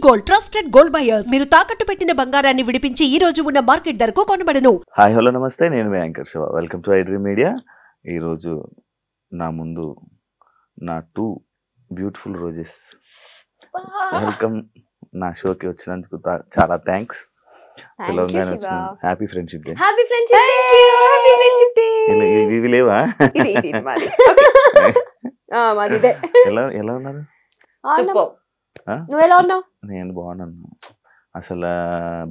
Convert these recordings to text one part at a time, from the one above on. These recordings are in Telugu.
గోల్డ్ ట్రస్టెడ్ గోల్డ్ బయర్స్ మీరు తాకట్టు పెట్టిన బంగారాన్ని విడిపించి ఈ రోజు ఉన్న మార్కెట్ ధరకు కొనబడను. హాయ్ హలో నమస్తే, నేను మీ anchor Shiva. Welcome to iDream media. ఈరోజు నా ముందు నా 2 బ్యూటిఫుల్ రోజెస్. వెల్కమ్. నా షోకి వచ్చినందుకు చాలా థ్యాంక్స్. తెలంగాణ వచ్చిన హ్యాపీ ఫ్రెండ్షిప్ డే. ఇవి లేవా? ఎలా ఉన్నారు? నువ్వు ఎలా ఉన్నావు? నేను బాగున్నాను. అసలు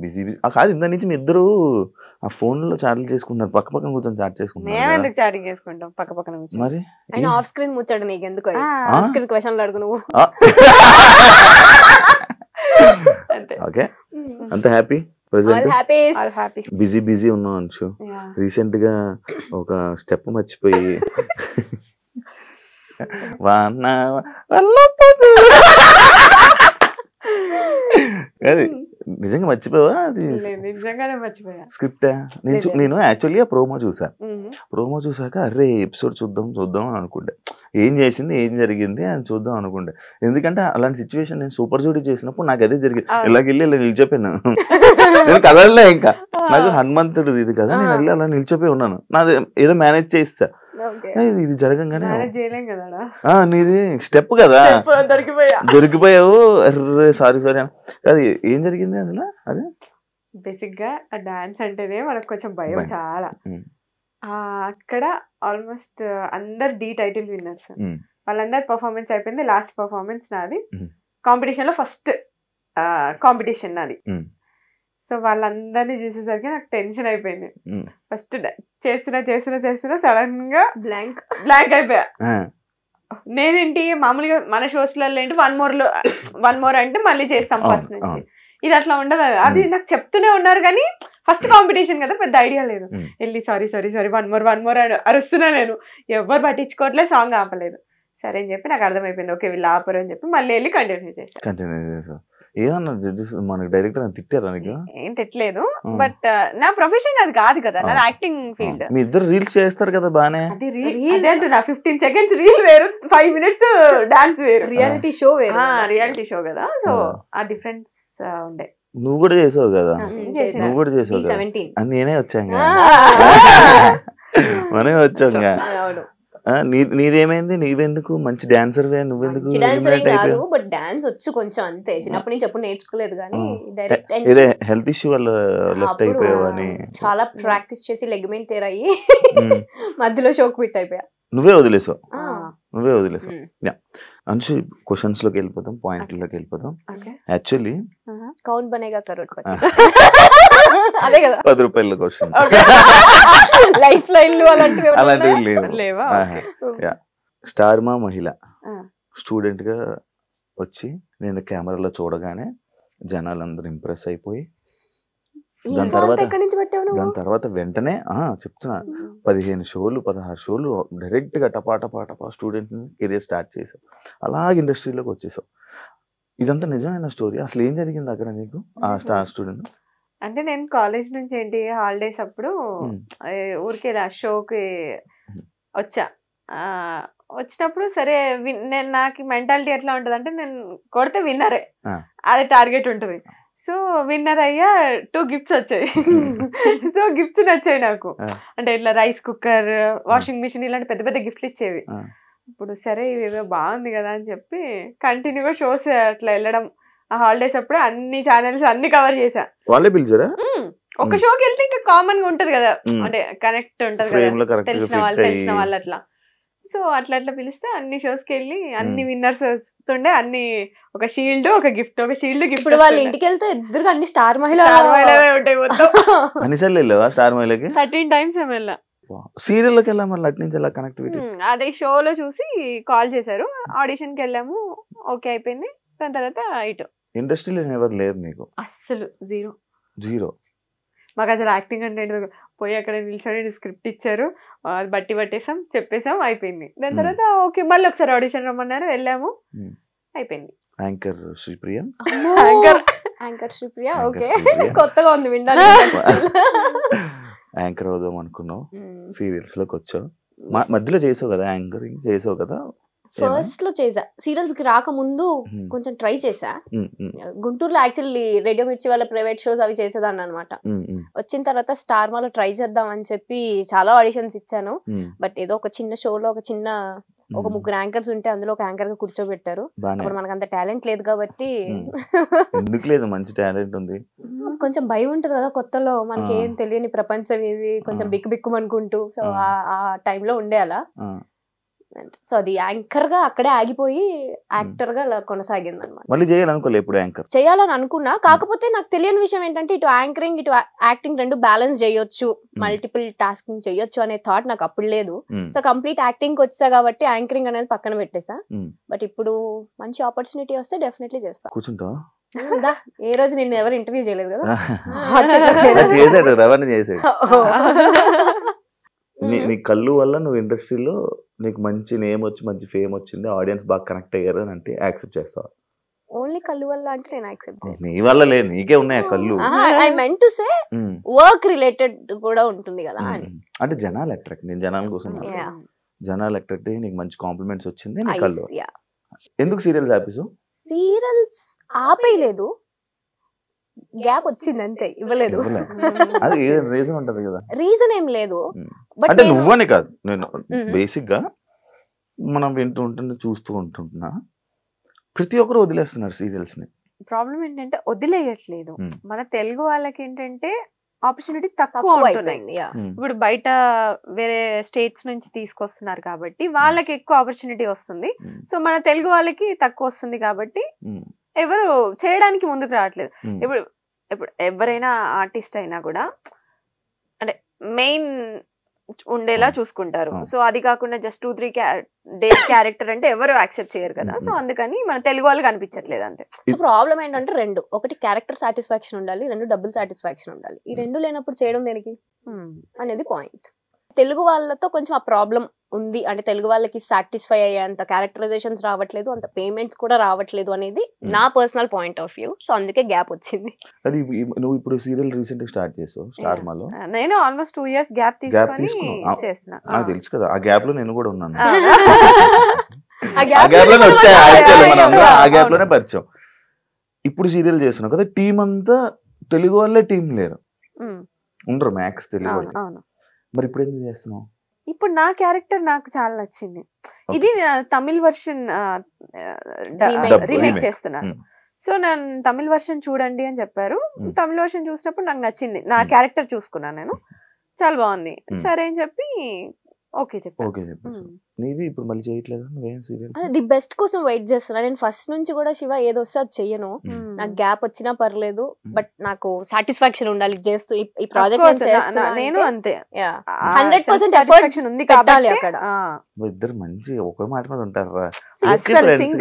బిజీ కాదు. ఇంత నుంచి మీ ఇద్దరు ఆ ఫోన్ లో చాటింగ్ చేసుకుంటున్నారు, పక్క పక్కన కూర్చొని చాట్ చేసుకుంటున్నారు. చాటింగ్ చేసుకుంటాం పక్క పక్కన కూర్చొని. మరి ఆయన ఆఫ్ స్క్రీన్ ముచ్చాడు, నీకు ఎందుకు ఆఫ్ స్క్రీన్ క్వశ్చన్లు అడుగు నువ్వు. ఓకే, అంత హ్యాపీ. బిజీ ఉన్నావు అంచు. రీసెంట్ గా ఒక స్టెప్ మర్చిపోయి అది నిజంగా మర్చిపోవా? అది నిజంగానే మర్చిపోయా. స్క్రిప్ట్ నేను యాక్చువల్లీ ఆ ప్రోమో చూసాక అరే ఎపిసోడ్ చూద్దాం అని అనుకుంటే, ఏం చేసింది ఏం జరిగింది అని చూద్దాం అనుకుంటే. ఎందుకంటే అలాంటి సిచ్యువేషన్ నేను సూపర్ జూడీ చేసినప్పుడు నాకు అదే జరిగింది. ఇలా నిలిచిపోయాను. నేను కదలలే. ఇంకా నాకు హనుమంతుడు ఇది కదా, నేను వెళ్ళి అలా నిలిచిపోయి ఉన్నాను. నాది ఏదో మేనేజ్ చేస్తా. ఇది జరగంగానే నీది స్టెప్ కదా, దొరికిపోయావు. అర్రే సారీ అది ఏం జరిగింది అసలు? అదే బేసిక్ గా డాన్స్ అంటేనే మనకు కొంచెం భయం చాలా. అక్కడ ఆల్మోస్ట్ అందరు డి టైటిల్ విన్నర్స్, వాళ్ళందరు పర్ఫార్మెన్స్ అయిపోయింది. లాస్ట్ పర్ఫార్మెన్స్ నాది. కాంపిటీషన్ లో ఫస్ట్ కాంపిటీషన్ నాది. సో వాళ్ళందరినీ చూసేసరికి నాకు టెన్షన్ అయిపోయింది. ఫస్ట్ చేస్తున్నా సడన్ గా బ్లాంక్ అయిపోయా. నేనేంటి మామూలుగా మన షోస్లలో ఏంటి వన్ మోర్ అంటే మళ్ళీ చేస్తాం ఫస్ట్ నుంచి. ఇది అట్లా ఉండదు. అది నాకు చెప్తూనే ఉన్నారు కానీ ఫస్ట్ కాంపిటీషన్ కదా, పెద్ద ఐడియా లేదు. వెళ్ళి సారీ వన్ మోర్ అరుస్తున్నా. నేను ఎవరు పట్టించుకోవట్లేదు, సాంగ్ ఆపలేదు. సరే అని చెప్పి నాకు అర్థమైపోయింది, ఓకే వీళ్ళు ఆపరు అని చెప్పి మళ్ళీ వెళ్ళి కంటిన్యూ చేశాను. ఏమన్నా మనకి డైరెక్టర్ తిట్టారా? నీకు ఏం తిట్టలేదు, బట్ నా ప్రొఫెషన్ అది కాదు కదా, నాది యాక్టింగ్ ఫీల్డ్. మీ ఇద్దరు రీల్స్ చేస్తారు కదా బానే. 15 seconds రీల్ వేరు, 5 minutes డాన్స్ వేరు. రియాలిటీ షో కదా, సో ఆ డిఫరెన్స్ ఉండే. నువ్వు కూడా చేసావు కదా, నేనే వచ్చాను. మనమే వచ్చాం. నీదేమైంది? నీవెందుకు మంచి డాన్సర్? నువ్వెందుకు? బట్ డాన్స్ వచ్చు కొంచెం అంతే, చిన్నప్పటి నుంచి ఎప్పుడు నేర్చుకోలేదు. కానీ ఇదే హెల్త్ ఇష్యూ వల్ల లెఫ్ట్ అయిపోయావని చాలా ప్రాక్టీస్ చేసి లెగ్మెంట్ టేర్ అయ్యి మధ్యలో షోక్ క్విట్ అయిపోయా. నువ్వే వదిలేసావు. అంశు క్వశ్చన్స్ లోకి వెళ్ళిపోతాం, పాయింట్లోకి వెళ్ళిపోతాం. యాక్చువల్లీ కౌన్ బనేగా కరోడ్పతి అదే కదా, 10 రూపాయల క్వశ్చన్. లైఫ్ లైన్లు అలాంటివి లేవా? స్టార్ మా మహిళ స్టూడెంట్ గా వచ్చి నేను కెమెరాలో చూడగానే జనాలందరూ ఇంప్రెస్ అయిపోయి దాని తర్వాత వెంటనే చెప్తున్నా 15 షోలు 16 షోలు డైరెక్ట్ గా టపా స్టూడెంట్ కెరియర్ స్టార్ట్ చేసావు. అలాగే ఇండస్ట్రీలోకి వచ్చేసావు. ఇదంతా నిజమైన స్టోరీ. అసలు ఏం జరిగింది అక్కడ నీకు ఆ స్టార్ స్టూడెంట్? అంటే నేను కాలేజ్ నుంచి ఏంటి హాలిడేస్ అప్పుడు ఊరికే షోకి వచ్చినప్పుడు సరే నేను నాకు మెంటాలిటీ ఎట్లా ఉంటుంది అంటే నేను కొడితే విన్నరే, అది టార్గెట్ ఉంటుంది. సో విన్నర్ అయ్యా 2 గిఫ్ట్స్ వచ్చాయి. సో గిఫ్ట్స్ నచ్చాయి నాకు. అంటే ఇట్లా రైస్ కుక్కర్, వాషింగ్ మిషన్ ఇలాంటి పెద్ద పెద్ద గిఫ్ట్లు ఇచ్చేవి. ఇప్పుడు సరే ఇవేదో బాగుంది కదా అని చెప్పి కంటిన్యూగా షోస్ అట్లా వెళ్ళడం. ఆ హాలిడేస్ అప్పుడు అన్ని ఛానల్స్ అన్ని కవర్ చేశా. వాళ్ళే పిలిచారా? ఒక షోకి వెళ్తే ఇంకా కామన్ గా ఉంటది కదా, అంటే కనెక్ట్ ఉంటది కదా, తెలిసిన వాళ్ళు అట్లా. సో అట్లా పిలిస్తే అన్ని షోస్కి వెళ్ళి అన్ని విన్నర్స్ వస్తుండే. అన్ని ఒక షీల్డ్ ఒక గిఫ్ట్, ఒక షీల్డ్ గిఫ్ట్. ఇప్పుడు వాళ్ళ ఇంటికి వెళ్తే ఎదురుగా అన్ని స్టార్ మహిళ ఉంటాయి మొత్తం. అన్నిసార్లు వెళ్ళావా స్టార్ మహిళకి? 13 times ఏమో వెళ్ళా. సీరియల్ లోకి వెళ్ళాము, అటు నుంచి ఎలా కనెక్టివిటీ? అదే షోలో చూసి కాల్ చేశారు, ఆడిషన్ కి వెళ్ళాము, ఓకే అయిపోయింది. దాని తర్వాత ఇటు ఇండస్ట్రీలో ఎవరు లేరు నీకు? అస్సలు జీరో. మాకు అసలు యాక్టింగ్ అంటే పోయి అక్కడ నిల్చొని స్క్రిప్ట్ ఇచ్చారు, అది బట్టి పట్టేసాం, చెప్పేసాం, అయిపోయింది. దాని తర్వాత ఓకే మళ్ళీ ఒకసారి ఆడిషన్ రమ్మన్నారు, వెళ్ళాము, అయిపోయింది. Anchor Sripriya, anchor Sripriya okay, కొత్తగా ఉంది వినడానికి. యాంకర్ అవుదాం అనుకున్నావు, సీరియల్స్ లోకి వచ్చావు, మధ్యలో చేసావు కదా, యాంకరింగ్ చేసావు కదా, ఫస్ట్ లో చేసా, సీరియల్స్ కి రాకముందు కొంచెం ట్రై చేసా. గుంటూరులో యాక్చువల్లీ రేడియో మిర్చి వాళ్ళ ప్రైవేట్ షోస్ అవి చేసేదాన్ని అనమాట. వచ్చిన తర్వాత స్టార్ మాలో ట్రై చేద్దాం అని చెప్పి చాలా ఆడిషన్స్ ఇచ్చాను. బట్ ఏదో ఒక చిన్న షోలో ఒక ముగ్గురు యాంకర్స్ ఉంటే అందులో ఒక యాంకర్ గా కూర్చోబెట్టారు. అప్పుడు మనకు అంత టాలెంట్ లేదు కాబట్టి ఎందుకు లేదు, మంచి టాలెంట్ ఉంది. కొంచెం భయం ఉంటది కదా కొత్తలో, మనకి ఏం తెలియని ప్రపంచం ఇది, కొంచెం బిక్కు అనుకుంటూ. సో ఆ టైంలో ఉండే అలా. సో అది యాంకర్ గా అక్కడే ఆగిపోయి యాక్టర్ గా అలా కొనసాగింది అనమాట. మళ్ళీ చేయాలనుకోలే ఎప్పుడు యాంకర్ చేయాలని అనుకున్నా, కాకపోతే నాకు తెలియని విషయం ఏంటంటే ఇటు యాంకరింగ్ ఇటు యాక్టింగ్ రెండు బ్యాలెన్స్ చేయొచ్చు, మల్టిపుల్ టాస్కింగ్ చేయొచ్చు అనే థాట్ నాకు అప్పుడు లేదు. సో కంప్లీట్ యాక్టింగ్ వచ్చా కాబట్టి యాంకరింగ్ అనేది పక్కన పెట్టేసా. బట్ ఇప్పుడు మంచి ఆపర్చునిటీ వస్తే డెఫినెట్లీ చేస్తా. కూర్చుంటా ఏ రోజు నేను ఎవరు ఇంటర్వ్యూ చేయలేదు కదా. నీ కళ్ళు వల్ల నువ్వు ఇండస్ట్రీలో నీకు మంచి నేమ్ వచ్చి మంచి ఫేమ్ వచ్చింది, ఆడియన్స్ బాగా కనెక్ట్ అయ్యారు అని అంటే యాక్సెప్ట్ చేస్తావా? ఓన్లీ కళ్ళు వల్ల అంటే నేను యాక్సెప్ట్ చేయను. నీ వల్ల లేదు, నీకే ఉన్నాయా కళ్ళు? I meant to say work related కూడా ఉంటుంది కదా అని. అంటే జనాలు అట్రాక్ట్, నేను జనాల కోసం జనాలు అట్రాక్ట్ అయ్యి నీకు మంచి కాంప్లిమెంట్స్ వచ్చింది నీ కళ్ళు. ఎందుకు సీరియల్స్ ఆపేసావు? సీరియల్స్ ఆపేయలేదు, గ్యాప్ వచ్చింది అంతే, ఇవ్వలేదు. అది రీజన్ ఉంటది కదా. రీజన్ ఏం లేదు. అంటే నువ్వని కాదు, నేను బేసిక్ గా మనం వింటూ ఉంటున్నా చూస్తూ ఉంటున్నా ప్రతి ఒక్కరు వదిలేస్తున్నారు సీరియల్స్ ని. ప్రాబ్లం ఏంటంటే వదిలేయట్లేదు. మన తెలుగు వాళ్ళకి ఏంటంటే ఆపర్చునిటీ తక్కువ ఉంటున్నాయి. ఇప్పుడు బయట వేరే స్టేట్స్ నుంచి తీసుకొస్తున్నారు కాబట్టి వాళ్ళకి ఎక్కువ ఆపర్చునిటీ వస్తుంది. సో మన తెలుగు వాళ్ళకి తక్కువ వస్తుంది కాబట్టి ఎవరు చేయడానికి ముందుకు రావట్లేదు. ఇప్పుడు ఎవరైనా ఆర్టిస్ట్ అయినా కూడా అంటే మెయిన్ ఉండేలా చూసుకుంటారు. సో అది కాకుండా జస్ట్ 2-3 డేస్ క్యారెక్టర్ అంటే ఎవరు యాక్సెప్ట్ చేయరు కదా. సో అందుకని మన తెలుగు వాళ్ళకి అనిపించట్లేదు అంతే. సో ప్రాబ్లం ఏంటంటే రెండు, ఒకటి క్యారెక్టర్ సాటిస్ఫాక్షన్ ఉండాలి, రెండు డబ్బుల్ సాటిస్ఫాక్షన్ ఉండాలి. ఈ రెండు లేనప్పుడు చేయడం దేనికి అనేది పాయింట్. తెలుగు వాళ్ళతో కొంచెం ఆ ప్రాబ్లం ఉంది. అంటే తెలుగు వాళ్ళకి సాటిస్ఫై అయ్యేంత క్యారెక్టరైజేషన్స్ రావట్లేదు, అంత పేమెంట్స్ కూడా రావట్లేదు అనేది నా personal point of view. So అందుకే గ్యాప్ వచ్చింది. అది నువ్వు ఇప్పుడు సీరియల్ రీసెంట్ గా స్టార్ట్ చేసావు స్టార్ మాలో. నేను ఆల్మోస్ట్ 2 years గ్యాప్ తీసుకొని చేస్తున్నా. నాకు తెలుసు కదా, ఆ గ్యాప్ లో నేను కూడా ఉన్నాను. ఆ గ్యాప్ లోనే పరిచయం. ఇప్పుడు సీరియల్ చేస్తున్నావు కదా, టీం అంతా తెలుగు వాళ్ళే, టీం లేరు, ఉండరు మ్యాక్స్ తెలుగు వాళ్ళు. మరి ఇప్పుడు ఎందుకు చేస్తున్నావు? ఇప్పుడు నా క్యారెక్టర్ నాకు చాలా నచ్చింది. ఇది తమిళ్ వర్షన్ రీమేక్ చేస్తున్నాను. సో నేను తమిళ్ వర్షన్ చూడండి అని చెప్పారు. తమిళ్ వర్షన్ చూసినప్పుడు నాకు నచ్చింది, నా క్యారెక్టర్ చూసుకున్నాను నేను, చాలా బాగుంది. సరే అని చెప్పి ఓకే చెప్పాను. నీది ఇప్పుడు మళ్ళీ చేయట్లేదు నువ్వేం సీరియల్? ది బెస్ట్ కోసం వెయిట్ చేస్తున్నా నేను ఫస్ట్ నుంచి కూడా. శివ ఏదో వస్తే అది చెయ్యను, నాకు గ్యాప్ వచ్చినా పర్లేదు, బట్ నాకు సాటిస్ఫాక్షన్ ఉండాలి చేస్తూ. ఈ ప్రాజెక్ట్ నేను అంతే 100% ఎఫర్ట్ ఉంది పెట్టాలి అక్కడ. ఇద్దరు మంచి ఒక మాట మీద ఉంటారా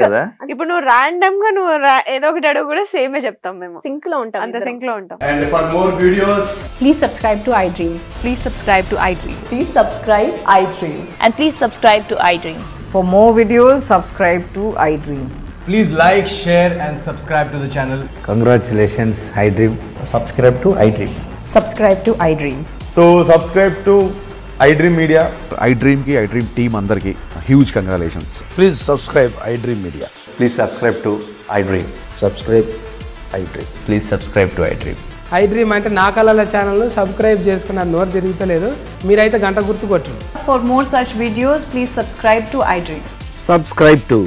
కదా. ఇప్పుడు నువ్వు రాండమ్ గా నువ్వు ఏదో ఒకటి అడుగు కూడా సేమే చెప్తాం, మేము సింక్ లో ఉంటాం, అంత సింక్ లో ఉంటాం. And for more videos, please subscribe to iDream. Please subscribe to iDream. Please subscribe iDream. And please subscribe to iDream. For more videos, subscribe to iDream. please like, share and subscribe to the channel. Congratulations, iDream. Subscribe to iDream. Subscribe to iDream. So subscribe to iDream Media. iDream ki iDream team andarki huge congratulations. Please subscribe iDream Media. Please subscribe to iDream. Subscribe iDream. Please subscribe to iDream. iDream అంటే నా కళల ఛానల్ను సబ్స్క్రైబ్ చేసుకున్న నోరు తిరుగుతలేదు, మీరైతే గంట గుర్తు కొట్టండి. For more such videos, please subscribe to iDream. Subscribe to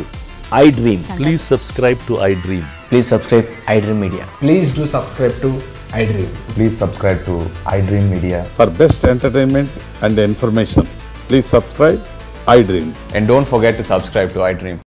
iDream. Please subscribe to iDream. Please subscribe iDream Media. Please do subscribe to iDream. Please subscribe to iDream Media. For best entertainment and information, please subscribe iDream. And don't forget to subscribe to iDream.